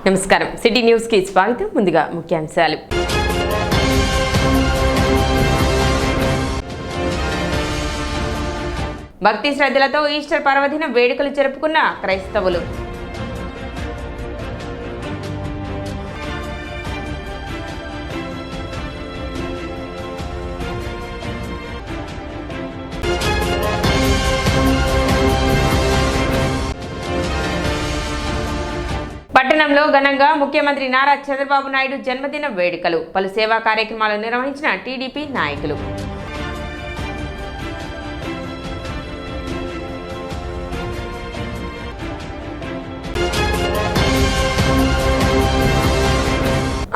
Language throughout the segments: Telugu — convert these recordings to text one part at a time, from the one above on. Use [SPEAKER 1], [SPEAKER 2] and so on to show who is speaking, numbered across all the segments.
[SPEAKER 1] నమస్కారం సిటీ న్యూస్ కి స్వాగతం. ముందుగా ముఖ్యాంశాలు. భక్తి శ్రద్ధలతో ఈస్టర్ పర్వదిన వేడుకలు జరుపుకున్న క్రైస్తవులు. పట్టణంలో ఘనంగా ముఖ్యమంత్రి నారా చంద్రబాబు నాయుడు జన్మదిన వేడుకలు. పలు సేవా కార్యక్రమాలు నిర్వహించిన టీడీపీ నాయకులు.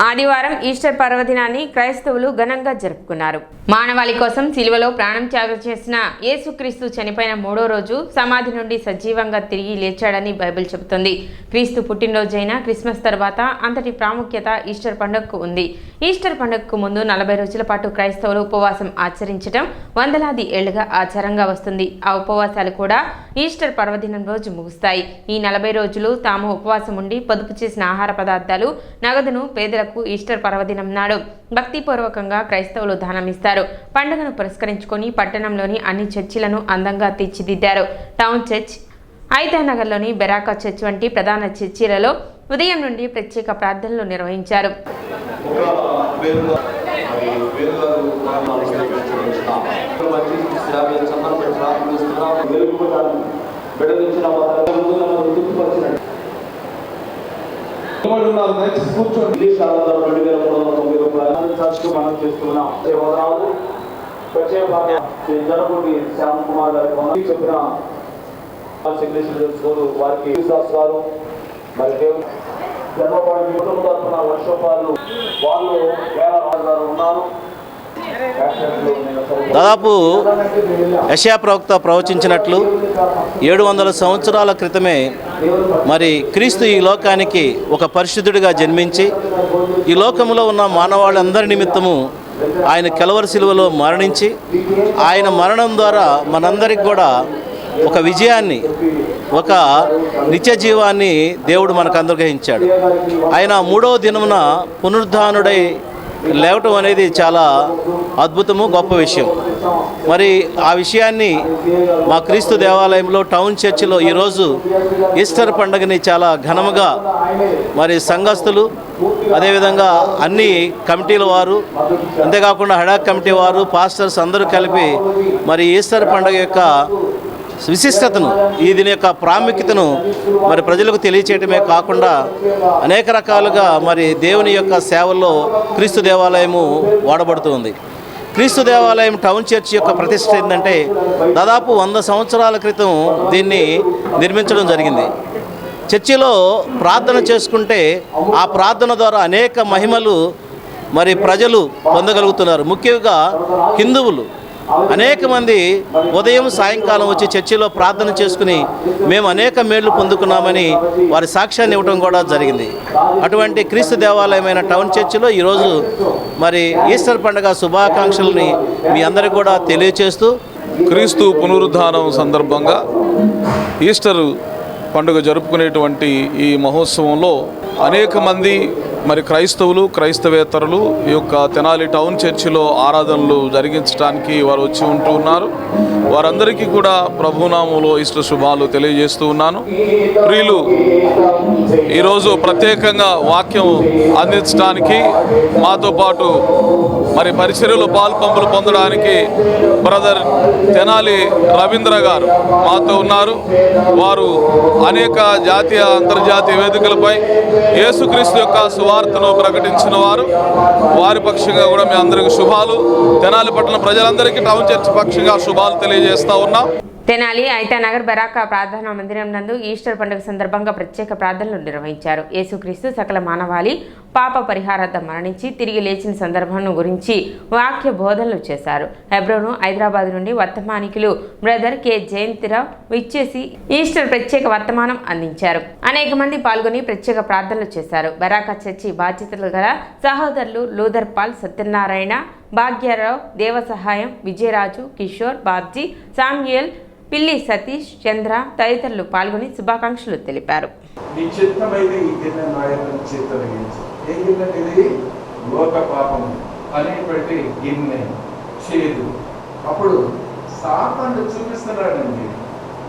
[SPEAKER 1] ఆదివారం ఈస్టర్ పర్వదినాన్ని క్రైస్తవులు ఘనంగా జరుపుకున్నారు. మానవాళి కోసం సిలువలో ప్రాణం త్యాగం చేసిన యేసుక్రీస్తు చనిపోయిన 3వ రోజు సమాధి నుండి సజీవంగా తిరిగి లేచాడని బైబిల్ చెబుతుంది. క్రీస్తు పుట్టినరోజైన క్రిస్మస్ తర్వాత అంతటి ప్రాముఖ్యత ఈస్టర్ పండుగకు ఉంది. ఈస్టర్ పండుగకు ముందు 40 రోజుల పాటు క్రైస్తవులు ఉపవాసం ఆచరించడం వందలాది ఏళ్లుగా ఆచారంగా వస్తుంది. ఆ ఉపవాసాలు కూడా ఈస్టర్ పర్వదినం రోజు ముగుస్తాయి. ఈ 40 రోజులు తాము ఉపవాసం ఉండి పొదుపు చేసిన ఆహార పదార్థాలు, నగదును పేదలకు ఈస్టర్ పర్వదినం నాడు భక్తిపూర్వకంగా క్రైస్తవులు దానమిస్తారు. పండుగను పురస్కరించుకొని పట్టణంలోని అన్ని చర్చిలను అందంగా తీర్చిదిద్దారు. టౌన్ చర్చ్, ఐతానగర్లోని బెరాకా చర్చ్ వంటి ప్రధాన చర్చిలలో ఉదయం నుండి ప్రత్యేక ప్రార్థనలు నిర్వహించారు.
[SPEAKER 2] శ్యామ్ కుమార్ గారికి చెప్పిన వారికి గారు మరి జన్మపాటి కుటుంబ తరఫున వర్షోపాలు వాళ్ళు గారు ఉన్నారు.
[SPEAKER 3] దాదాపు యెషయా ప్రవక్త ప్రవచించినట్లు 700 సంవత్సరాల క్రితమే మరి క్రీస్తు ఈ లోకానికి ఒక పరిశుద్ధుడిగా జన్మించి ఈ లోకంలో ఉన్న మానవాళ్ళందరి నిమిత్తము ఆయన కల్వరి శిలువలో మరణించి ఆయన మరణం ద్వారా మనందరికి కూడా ఒక విజయాన్ని, ఒక నిత్య జీవాన్ని దేవుడు మనకు అనుగ్రహించాడు. ఆయన 3వ దినమున పునరుద్ధానుడై లేవటం అనేది చాలా అద్భుతము, గొప్ప విషయం. మరి ఆ విషయాన్ని మా క్రీస్తు దేవాలయంలో టౌన్ చర్చిలో ఈరోజు ఈస్టర్ పండుగని చాలా ఘనముగా మరి సంఘస్థులు, అదేవిధంగా అన్ని కమిటీల వారు, అంతేకాకుండా హడాక్ కమిటీ వారు, పాస్టర్స్ అందరూ కలిపి మరి ఈస్టర్ పండుగ యొక్క విశిష్టతను, దీని యొక్క ప్రాముఖ్యతను మరి ప్రజలకు తెలియచేయటమే కాకుండా అనేక రకాలుగా మరి దేవుని యొక్క సేవల్లో క్రీస్తు దేవాలయము వాడబడుతుంది. క్రీస్తు దేవాలయం టౌన్ చర్చ్ యొక్క ప్రతిష్ట ఏంటంటే దాదాపు 100 సంవత్సరాల క్రితం దీన్ని నిర్మించడం జరిగింది. చర్చిలో ప్రార్థన చేసుకుంటే ఆ ప్రార్థన ద్వారా అనేక మహిమలు మరి ప్రజలు పొందగలుగుతున్నారు. ముఖ్యంగా హిందువులు అనేక మంది ఉదయం సాయంకాలం వచ్చి చర్చిలో ప్రార్థన చేసుకుని మేము అనేక మేళ్లు పొందుకున్నామని వారి సాక్ష్యాన్ని ఇవ్వడం కూడా జరిగింది. అటువంటి క్రీస్తు దేవాలయమైన టౌన్ చర్చిలో ఈరోజు మరి ఈస్టర్ పండుగ శుభాకాంక్షలని మీ అందరికీ కూడా తెలియచేస్తూ,
[SPEAKER 4] క్రీస్తు పునరుద్ధానం సందర్భంగా ఈస్టర్ పండుగ జరుపుకునేటువంటి ఈ మహోత్సవంలో అనేక మంది మరి క్రైస్తవులు, క్రైస్తవేతరులు ఈ యొక్క తెనాలి టౌన్ చర్చిలో ఆరాధనలు జరిగించడానికి వారు వచ్చి ఉంటూ ఉన్నారు. వారందరికీ కూడా ప్రభునామంలో ఈస్టర్ శుభాలు తెలియజేస్తూ ఉన్నాను. ప్రియులు, ఈరోజు ప్రత్యేకంగా వాక్యం అందించడానికి మాతో పాటు మరి పరిచర్యలో పాల్పంపులు పొందడానికి బ్రదర్ తెనాలి రవీంద్ర గారు మాతో ఉన్నారు. వారు అనేక జాతీయ, అంతర్జాతీయ వేదికలపై యేసుక్రీస్తు యొక్క సువార్తను ప్రకటించిన వారు. వారి పక్షంగా కూడా మీ అందరికీ శుభాలు, తెనాలి పట్టణ ప్రజలందరికీ టౌన్ చర్చ్ పక్షంగా శుభాలు తెలియజేస్తా ఉన్నాం.
[SPEAKER 1] తెనాలి ఐతానగర్ బెరాకా ప్రార్థనా మందిరం నందు ఈస్టర్ పండుగ సందర్భంగా ప్రత్యేక ప్రార్థనలు నిర్వహించారు. యేసుక్రీస్తు సకల మానవాళి పాప పరిహారార్థం మరణించి తిరిగి లేచిన సందర్భం గురించి వాక్య బోధనలు చేశారు. హెబ్రోను, హైదరాబాద్ నుండి వర్తమానికులు బ్రదర్ కె జయంతిరావు విచ్చేసి ఈస్టర్ ప్రత్యేక వర్తమానం అందించారు. అనేక మంది పాల్గొని ప్రత్యేక ప్రార్థనలు చేశారు. బెరాకా చర్చి బాధ్యతలు గల సహోదరులు Luther Paul, Satyanarayana, Bhagyarao, Devasahayam, Vijayaraju, Kishore, Babji, Samuel, Pilli Satish, చంద్ర తదితరులు పాల్గొని శుభాకాంక్షలు తెలిపారు.
[SPEAKER 5] ఏం గిన్నె ఇది? లోక పాపం అనేటువంటి గిన్నె చేదు. అప్పుడు సాతాను చూపిస్తున్నాడండి,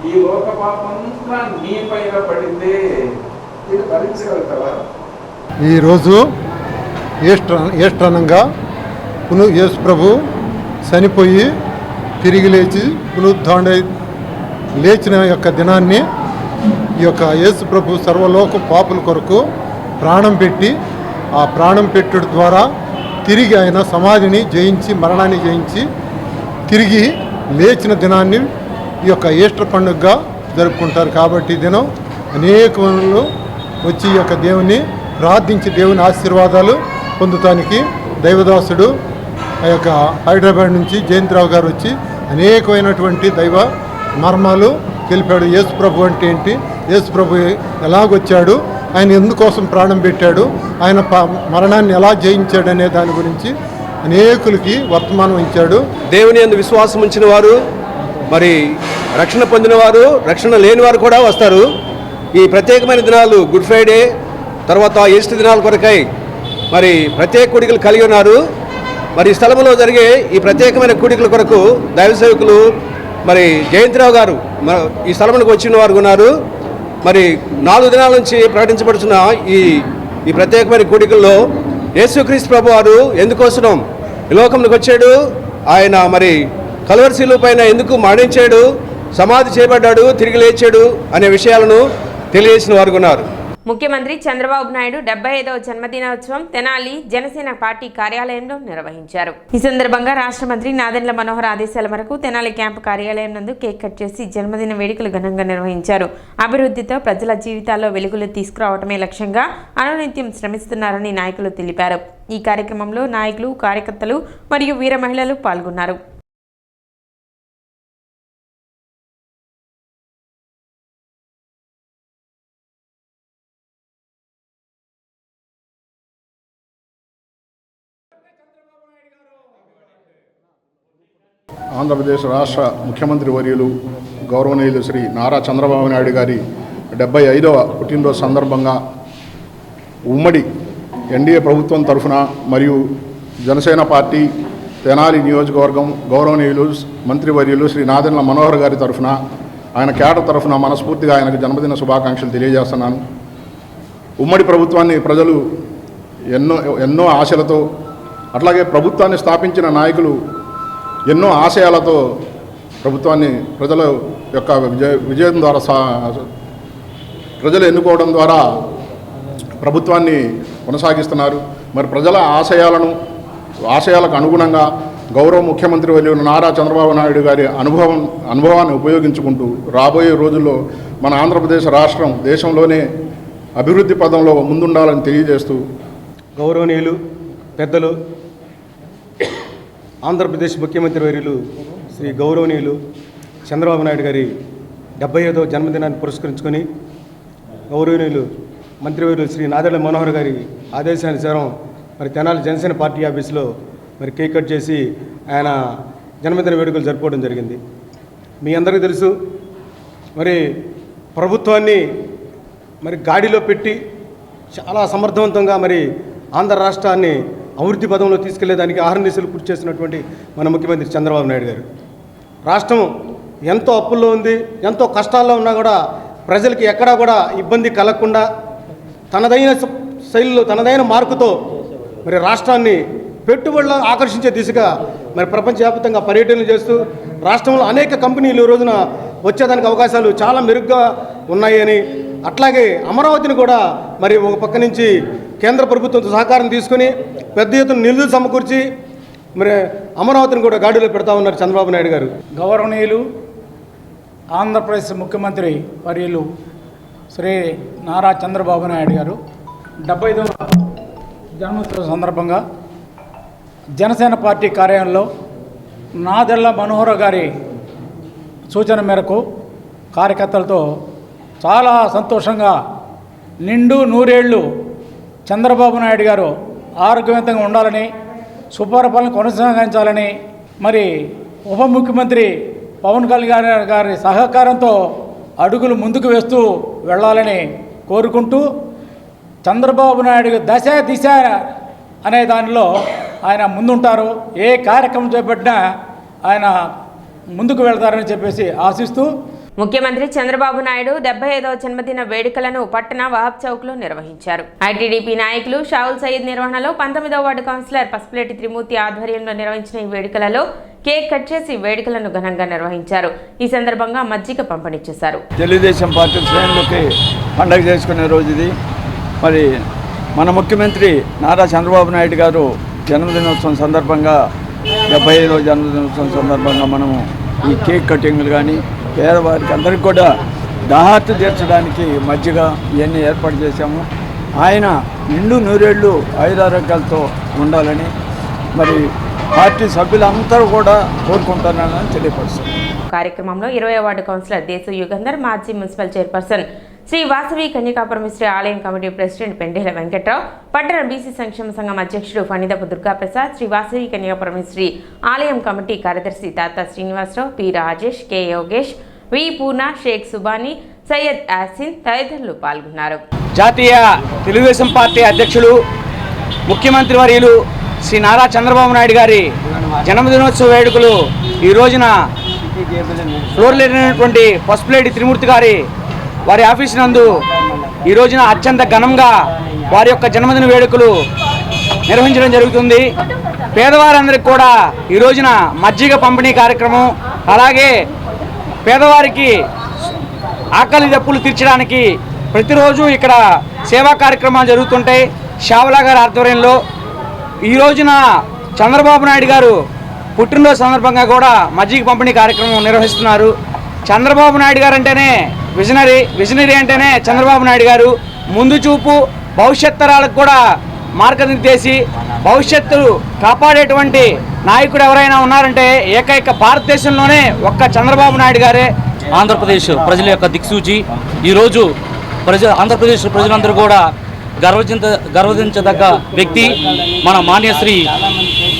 [SPEAKER 5] ఈ లోక పాపం అంతా నీ పైన పడిందే, ఇది భరించగలుగుతావా?
[SPEAKER 6] ఈరోజు ఈస్టర్నంగా యేసు ప్రభు చనిపోయి తిరిగి లేచి పునరుద్ధారణ లేచిన యొక్క దినాన్ని ఈ యొక్క యేసు ప్రభు సర్వలోక పాపుల కొరకు ప్రాణం పెట్టి, ఆ ప్రాణం పెట్టుడు ద్వారా తిరిగి ఆయన సమాధిని జయించి, మరణాన్ని జయించి తిరిగి లేచిన దినాన్ని ఈ యొక్క ఈస్టర్ పండుగగా జరుపుకుంటారు. కాబట్టి ఈ దినం అనేక మంది వచ్చి ఈ యొక్క దేవుని ప్రార్థించి దేవుని ఆశీర్వాదాలు పొందుతానికి దైవదాసుడు ఆ యొక్క హైదరాబాద్ నుంచి జయంతిరావు గారు వచ్చి అనేకమైనటువంటి దైవ మర్మాలు తెలిపాడు. యేసు ప్రభు అంటే ఏంటి, యేసు ప్రభు ఎలాగొచ్చాడు, ఆయన ఎందుకోసం ప్రాణం పెట్టాడు, ఆయన మరణాన్ని ఎలా జయించాడు అనే దాని గురించి అనేకులకి వర్తమానం ఇచ్చాడు.
[SPEAKER 7] దేవుని యందు విశ్వాసం ఉంచిన వారు, మరి రక్షణ పొందిన వారు, రక్షణ లేని వారు కూడా వస్తారు. ఈ ప్రత్యేకమైన దినాలు గుడ్ ఫ్రైడే తర్వాత ఈస్టర్ దినాల కొరకై మరి ప్రత్యేక కూడికలు కలిగి ఉన్నారు. మరి ఈ స్థలంలో జరిగే ఈ ప్రత్యేకమైన కూడికల కొరకు దైవ సేవకులు మరి జయంతిరావు గారు ఈ స్థలంలోకి వచ్చిన వారు ఉన్నారు. మరి 4 దినాల నుంచి ప్రకటించబడుతున్న ఈ ప్రత్యేకమైన కూడికల్లో యేసుక్రీస్తు ప్రభు వారు ఎందుకోసం ఈ లోకంలోకి వచ్చాడు, ఆయన మరి కల్వరి శిలువ పైన ఎందుకు మరణించాడు, సమాధి చేయబడ్డాడు, తిరిగి లేచాడు అనే విషయాలను తెలియజేసిన వారు ఉన్నారు.
[SPEAKER 1] ముఖ్యమంత్రి చంద్రబాబు నాయుడు 75వ జన్మదినోత్సవం తెనాలి జనసేన పార్టీ కార్యాలయంలో నిర్వహించారు. ఈ సందర్భంగా రాష్ట్ర మంత్రి నాదెండ్ల మనోహర్ ఆదేశాల మేరకు తెనాలి క్యాంపు కార్యాలయం నందు కేక్ కట్ చేసి జన్మదిన వేడుకలు ఘనంగా నిర్వహించారు. అభివృద్ధితో ప్రజల జీవితాల్లో వెలుగులు తీసుకురావడమే లక్ష్యంగా అనునిత్యం శ్రమిస్తున్నారని నాయకులు తెలిపారు. ఈ కార్యక్రమంలో నాయకులు, కార్యకర్తలు మరియు వీర మహిళలు పాల్గొన్నారు.
[SPEAKER 8] ఆంధ్రప్రదేశ్ రాష్ట్ర ముఖ్యమంత్రి వర్యులు గౌరవనీయులు శ్రీ నారా చంద్రబాబు నాయుడు గారి 75వ పుట్టినరోజు సందర్భంగా ఉమ్మడి ఎన్డీఏ ప్రభుత్వం తరఫున మరియు జనసేన పార్టీ తెనాలి నియోజకవర్గం గౌరవనీయులు మంత్రివర్యులు శ్రీ నాదెండ్ల మనోహర్ గారి తరఫున, ఆయన కేడర్ తరఫున మనస్ఫూర్తిగా ఆయనకు జన్మదిన శుభాకాంక్షలు తెలియజేస్తున్నాను. ఉమ్మడి ప్రభుత్వాన్ని ప్రజలు ఎన్నో ఆశలతో, అట్లాగే ప్రభుత్వాన్ని స్థాపించిన నాయకులు ఎన్నో ఆశయాలతో ప్రభుత్వాన్ని ప్రజల యొక్క విజయం ద్వారా ప్రజలు ఎన్నుకోవడం ద్వారా ప్రభుత్వాన్ని కొనసాగిస్తున్నారు. మరి ప్రజల ఆశయాలకు అనుగుణంగా గౌరవ ముఖ్యమంత్రి వర్యులు నారా చంద్రబాబు నాయుడు గారి అనుభవాన్ని ఉపయోగించుకుంటూ రాబోయే రోజుల్లో మన ఆంధ్రప్రదేశ్ రాష్ట్రం దేశంలోనే అభివృద్ధి పదంలో ముందుండాలని తెలియజేస్తూ,
[SPEAKER 7] గౌరవనీయులు పెద్దలు ఆంధ్రప్రదేశ్ ముఖ్యమంత్రి వర్యులు శ్రీ గౌరవనీయులు చంద్రబాబు నాయుడు గారి 75వ జన్మదినాన్ని పురస్కరించుకొని గౌరవనీయులు మంత్రివర్యులు శ్రీ నాదెండ్ల మనోహర్ గారి ఆదేశానుసారం మరి తెనాలి జనసేన పార్టీ ఆఫీసులో మరి కేక్ కట్ చేసి ఆయన జన్మదిన వేడుకలు జరుపుకోవడం జరిగింది. మీ అందరికీ తెలుసు, మరి ప్రభుత్వాన్ని మరి గాడిలో పెట్టి చాలా సమర్థవంతంగా మరి ఆంధ్ర రాష్ట్రాన్ని అభివృద్ధి పదంలో తీసుకెళ్లేదానికి ఆహర్నిశలు కృషి చేసినటువంటి మన ముఖ్యమంత్రి చంద్రబాబు నాయుడు గారు. రాష్ట్రం ఎంతో అప్పుల్లో ఉంది, ఎంతో కష్టాల్లో ఉన్నా కూడా ప్రజలకి ఎక్కడా కూడా ఇబ్బంది కలగకుండా తనదైన శైలిలో తనదైన మార్కుతో మరి రాష్ట్రాన్ని పెట్టుబడులు ఆకర్షించే దిశగా మరి ప్రపంచవ్యాప్తంగా పర్యటనలు చేస్తూ రాష్ట్రంలో అనేక కంపెనీలు ఈ రోజున వచ్చేదానికి అవకాశాలు చాలా మెరుగ్గా ఉన్నాయని, అట్లాగే అమరావతిని కూడా మరి ఒక పక్క నుంచి కేంద్ర ప్రభుత్వంతో సహకారం తీసుకుని పెద్ద ఎత్తున నిధులు సమకూర్చి మరి అమరావతిని కూడా గాడిలో పెడతా ఉన్నారు చంద్రబాబు నాయుడు గారు.
[SPEAKER 9] గౌరవనీయులు ఆంధ్రప్రదేశ్ ముఖ్యమంత్రి వర్యులు శ్రీ నారా చంద్రబాబు నాయుడు గారు 75వ జన్మదిన సందర్భంగా జనసేన పార్టీ కార్యాలయంలో నాదెండ్ల మనోహర్ గారి సూచన మేరకు కార్యకర్తలతో చాలా సంతోషంగా నిండు నూరేళ్లు చంద్రబాబు నాయుడు గారు ఆరోగ్యవంతంగా ఉండాలని, సుపరిపాలన కొనసాగించాలని, మరి ఉప ముఖ్యమంత్రి పవన్ కళ్యాణ్ గారి సహకారంతో అడుగులు ముందుకు వేస్తూ వెళ్ళాలని కోరుకుంటూ చంద్రబాబు నాయుడు దశ దిశ అనే దానిలో ఆయన ముందుంటారు. ఏ కార్యక్రమం చేపట్టినా ఆయన ముందుకు వెళ్తారని చెప్పేసి ఆశిస్తూ
[SPEAKER 1] ముఖ్యమంత్రి చంద్రబాబు నాయుడు 75వ జన్మదిన వేడుకలను పట్టణ వహాబ్ చౌక్లో నిర్వహించారు. ఐటీడీపీ నాయకులు షావుల్ సయీద్ నిర్వహణలో 19వ వార్డు కౌన్సిలర్ పసుపులేటి త్రిమూర్తి ఆధ్వర్యంలో నిర్వహించిన ఈ వేడుకలలో కేక్ కట్ చేసి వేడుకలను ఘనంగా నిర్వహించారు. ఈ సందర్భంగా మజ్జిగ పంపిణీ చేశారు.
[SPEAKER 10] తెలుగుదేశం పార్టీ శ్రేణులకి పండుగ చేసుకునే రోజు ఇది. మరి మన ముఖ్యమంత్రి నారా చంద్రబాబు నాయుడు గారు జన్మదినోత్సవం సందర్భంగా 75వ జన్మదినోత్సవం సందర్భంగా మనము ఈ కేక్ కటింగ్లు కానీ పేదవారికి అందరికీ కూడా దాహార్తి తీర్చడానికి మజ్జిగ ఇవన్నీ ఏర్పాటు చేశాము. ఆయన నిండు నూరేళ్లు ఆయురారోగ్యాలతో ఉండాలని మరి పార్టీ సభ్యులందరూ కూడా కోరుకుంటున్నానని తెలియపరుస్తారు.
[SPEAKER 1] కార్యక్రమంలో 20వ వార్డు కౌన్సిలర్ దేశు యుగంధర్, మాజీ మున్సిపల్ చైర్పర్సన్ శ్రీ వాసవి కన్యకాపరమేశ్వరి ఆలయం కమిటీ ప్రెసిడెంట్ పెండేల వెంకట్రావు, పట్టణ బీసీ సంక్షేమ సంఘం అధ్యక్షుడు ఫణిదపు దుర్గాప్రసాద్, శ్రీ వాసవి కన్యకాపరమేశ్వరి ఆలయం కమిటీ కార్యదర్శి తాత శ్రీనివాసరావు, పి రాజేష్, కె యోగేష్, వి పూర్ణ, షేక్ సుబానీ, సయ్యద్ యాసిన్ తదితరులు పాల్గొన్నారు.
[SPEAKER 11] జాతీయ తెలుగుదేశం పార్టీ అధ్యక్షులు ముఖ్యమంత్రి వర్యులు శ్రీ నారా చంద్రబాబు నాయుడు గారి జన్మదినోత్సవ వేడుకలు ఈ రోజున ఫ్లోర్ లేనటువంటి పసుపులేటి త్రిమూర్తి గారి వారి ఆఫీస్ నందు ఈ రోజున అత్యంత ఘనంగా వారి యొక్క జన్మదిన వేడుకలు నిర్వహించడం జరుగుతుంది. పేదవారందరికీ కూడా ఈ రోజున మజ్జిగ పంపిణీ కార్యక్రమం, అలాగే పేదవారికి ఆకలి దప్పులు తీర్చడానికి ప్రతిరోజు ఇక్కడ సేవా కార్యక్రమాలు జరుగుతుంటాయి. షావులా గారి ఆధ్వర్యంలో ఈ రోజున చంద్రబాబు నాయుడు గారు పుట్టినరోజు సందర్భంగా కూడా మజ్జిగ పంపిణీ కార్యక్రమం నిర్వహిస్తున్నారు. చంద్రబాబు నాయుడు గారు అంటేనే విజనరీ అంటేనే చంద్రబాబు నాయుడు గారు ముందు చూపు, భవిష్యత్ తరాలకు కూడా మార్గనిర్దేశి, భవిష్యత్తు కాపాడేటువంటి నాయకుడు ఎవరైనా ఉన్నారంటే ఏకైక భారతదేశంలోనే ఒక్క చంద్రబాబు నాయుడు గారే.
[SPEAKER 12] ఆంధ్రప్రదేశ్ ప్రజల యొక్క దిక్సూచి. ఈరోజు ఆంధ్రప్రదేశ్ ప్రజలందరూ కూడా గర్వించదగ్గ వ్యక్తి మన మాన్యశ్రీ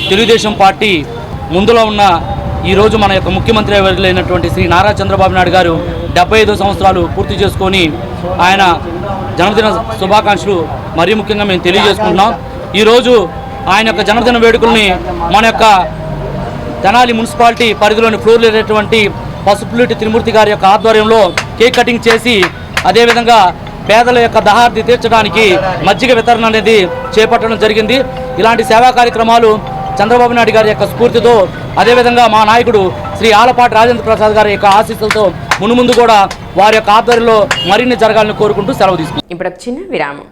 [SPEAKER 12] తెలుగుదేశం పార్టీ ముందులో ఉన్న ఈరోజు మన యొక్క ముఖ్యమంత్రి అయినటువంటి శ్రీ నారా చంద్రబాబు నాయుడు గారు 75 సంవత్సరాలు పూర్తి చేసుకొని ఆయన జన్మదిన శుభాకాంక్షలు మరీ ముఖ్యంగా మేము తెలియజేసుకుంటున్నాం. ఈరోజు ఆయన యొక్క జన్మదిన వేడుకల్ని మన యొక్క తెనాలి మున్సిపాలిటీ పరిధిలోని ఫ్లోర్ లేనటువంటి పసుపులేటి త్రిమూర్తి గారి యొక్క ఆధ్వర్యంలో కేక్ కటింగ్ చేసి, అదేవిధంగా పేదల యొక్క దాహార్తి తీర్చడానికి మజ్జిగ వితరణ అనేది చేపట్టడం జరిగింది. ఇలాంటి సేవా కార్యక్రమాలు చంద్రబాబు నాయుడు గారి యొక్క స్ఫూర్తితో, అదేవిధంగా మా నాయకుడు శ్రీ ఆలపాటి రాజేంద్ర ప్రసాద్ గారి యొక్క ఆశీస్సులతో మునుముందు కూడా వారి యొక్క ఆధ్వర్యంలో మరిన్ని జరగాలని కోరుకుంటూ సెలవు తీసుకుంటాం.
[SPEAKER 1] ఇప్పుడు చిన్న విరామం.